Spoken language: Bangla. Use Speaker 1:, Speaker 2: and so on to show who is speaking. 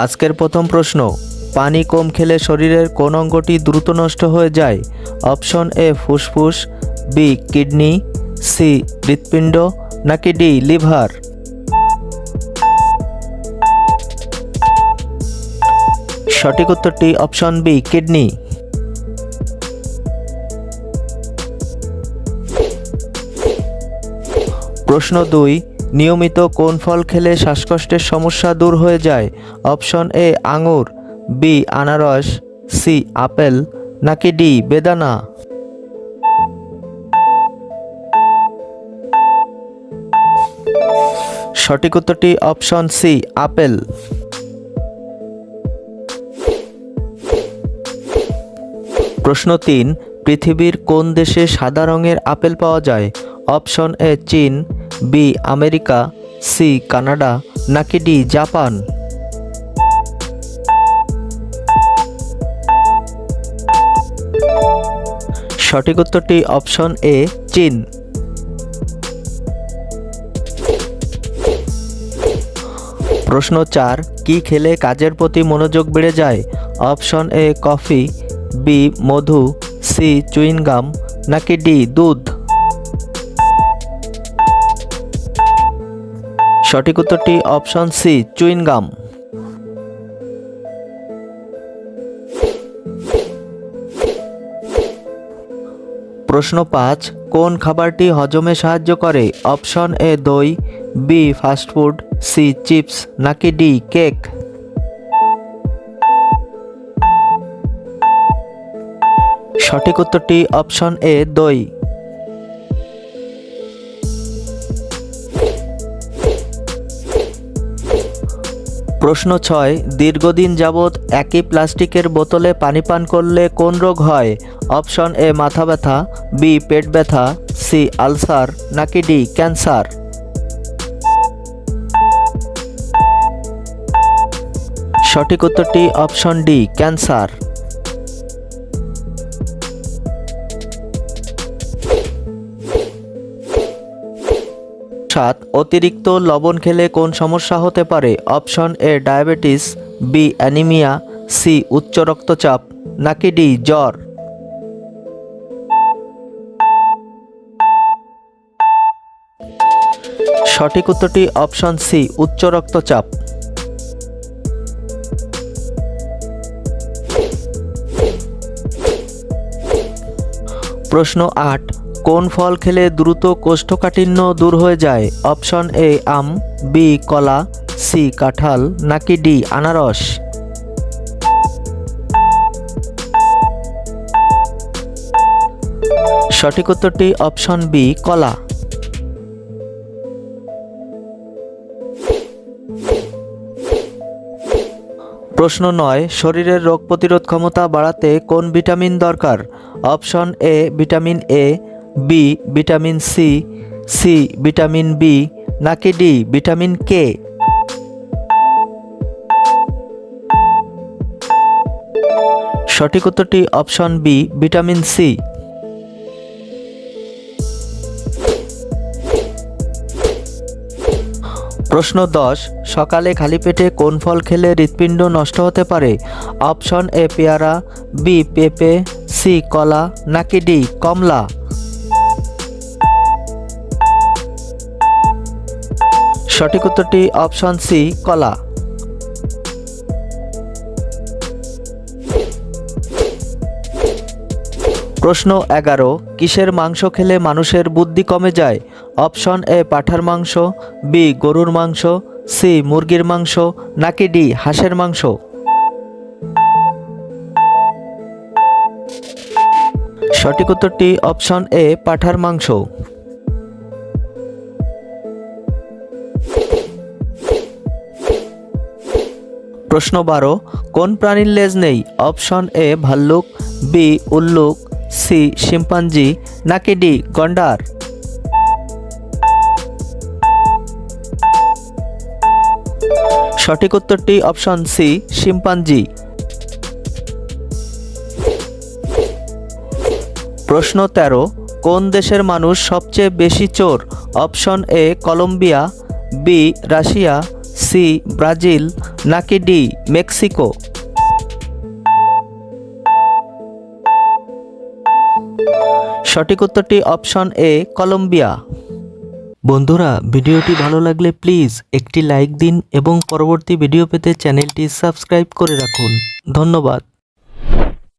Speaker 1: আজকের প্রথম প্রশ্ন, পানি কম খেলে শরীরের কোন অঙ্গটি দ্রুত নষ্ট হয়ে যায়? অপশন এ ফুসফুস, বি কিডনি, সি হৃৎপিণ্ড, নাকি ডি লিভার? সঠিক উত্তরটি অপশন বি কিডনি। প্রশ্ন 2, নিয়মিত কোন ফল খেলে শ্বাসকষ্টের সমস্যা দূর হয়ে যায়? অপশন এ আঙুর, বি আনারস, সি আপেল, নাকি ডি বেদানা? সঠিক উত্তরটি অপশন সি আপেল। প্রশ্ন 3, পৃথিবীর কোন দেশে সাদা রঙের আপেল পাওয়া যায়? অপশন এ চীন, বি আমেরিকা, সি কানাডা, নাকি ডি জাপান? সঠিক উত্তরটি অপশন এ চীন। প্রশ্ন 4, কি খেলে কাজের প্রতি মনোযোগ বেড়ে যায়? অপশন এ কফি, বি মধু, সি চুইংগাম, নাকি ডি দুধ? সঠিক উত্তরটি অপশন সি চুইংগাম। প্রশ্ন 5, কোন খাবারটি হজমে সাহায্য করে? অপশন এ দই, বি ফাস্টফুড, সি চিপস, নাকি ডি কেক? সঠিক উত্তরটি অপশন এ দই। প্রশ্ন 6, দীর্ঘদিন যাবৎ একই প্লাস্টিকের বোতলে পানি পান করলে কোন রোগ হয়? অপশন এ মাথা ব্যথা, বি পেট ব্যথা, সি আলসার, নাকি ডি ক্যান্সার? সঠিক উত্তরটি অপশন ডি ক্যান্সার। অতিরিক্ত লবণ খেলে কোন সমস্যা হতে পারে? Option A diabetes, B anaemia, C উচ্চ রক্তচাপ, নাকি ডি জ্বর? সঠিক উত্তরটি অপশন সি উচ্চ রক্তচাপ। প্রশ্ন 8, কোন ফল খেলে দ্রুত কোষ্ঠকাঠিন্য দূর হয়ে যায়? অপশন এ আম, বি কলা, সি কাঁঠাল, নাকি ডি আনারস? সঠিক উত্তরটি অপশন বি কলা। প্রশ্ন 9, শরীরের রোগ প্রতিরোধ ক্ষমতা বাড়াতে কোন ভিটামিন দরকার? Option A vitamin A, B vitamin C, C vitamin B, নাকি ডি ভিটামিন কে? সঠিক উত্তরটি অপশন বি ভিটামিন সি। প্রশ্ন 10, সকালে খালি পেটে কোন ফল খেলে হৃৎপিণ্ড নষ্ট হতে পারে? অপশন এ পেয়ারা, বি পেঁপে, সি কলা, নাকি ডি কমলা? সঠিক উত্তরটি অপশন সি কলা। প্রশ্ন 11, কিসের মাংস খেলে মানুষের বুদ্ধি কমে যায়? অপশন এ পাঁঠার মাংস, বি গরুর মাংস, সি মুরগির মাংস, নাকি ডি হাঁসের মাংস? সঠিক উত্তরটি অপশন এ পাঁঠার মাংস। প্রশ্ন 12, কোন প্রাণীর লেজ নেই? অপশন এ ভাল্লুক, বি উল্লুক, সি শিম্পাঞ্জি, নাকি ডি গন্ডার? সঠিক উত্তরটি অপশন সি শিম্পাঞ্জি। প্রশ্ন 13, কোন দেশের মানুষ সবচেয়ে বেশি চোর? Option A Colombia, B Russia, C Brazil নাকি ডি মেক্সিকো? সঠিক উত্তরটি অপশন এ কলম্বিয়া। বন্ধুরা, ভিডিওটি ভালো লাগলে প্লিজ একটি লাইক দিন এবং পরবর্তী ভিডিও পেতে চ্যানেলটি সাবস্ক্রাইব করে রাখুন। ধন্যবাদ।